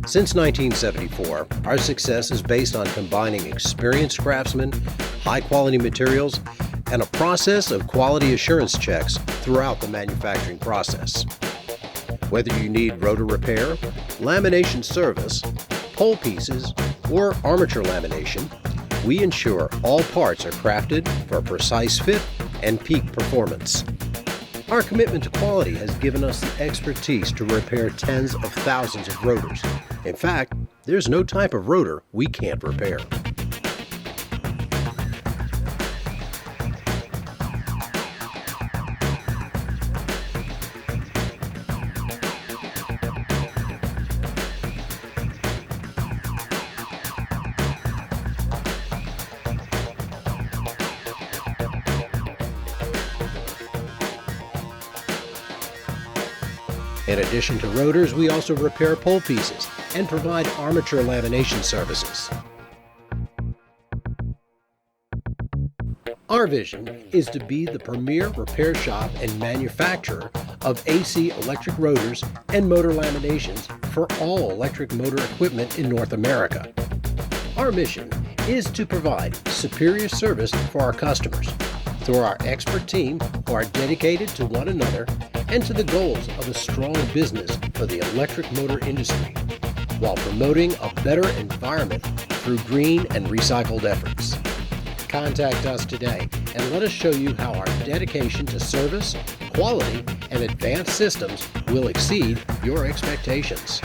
Since 1974, our success is based on combining experienced craftsmen, high-quality materials, and a process of quality assurance checks throughout the manufacturing process. Whether you need rotor repair, lamination service, pole pieces, or armature lamination, we ensure all parts are crafted for precise fit and peak performance. Our commitment to quality has given us the expertise to repair tens of thousands of rotors. In fact, there's no type of rotor we can't repair. In addition to rotors, we also repair pole pieces and provide armature lamination services. Our vision is to be the premier repair shop and manufacturer of AC electric rotors and motor laminations for all electric motor equipment in North America. Our mission is to provide superior service for our customers through our expert team who are dedicated to one another and to the goals of a strong business for the electric motor industry, while promoting a better environment through green and recycled efforts. Contact us today and let us show you how our dedication to service, quality, and advanced systems will exceed your expectations.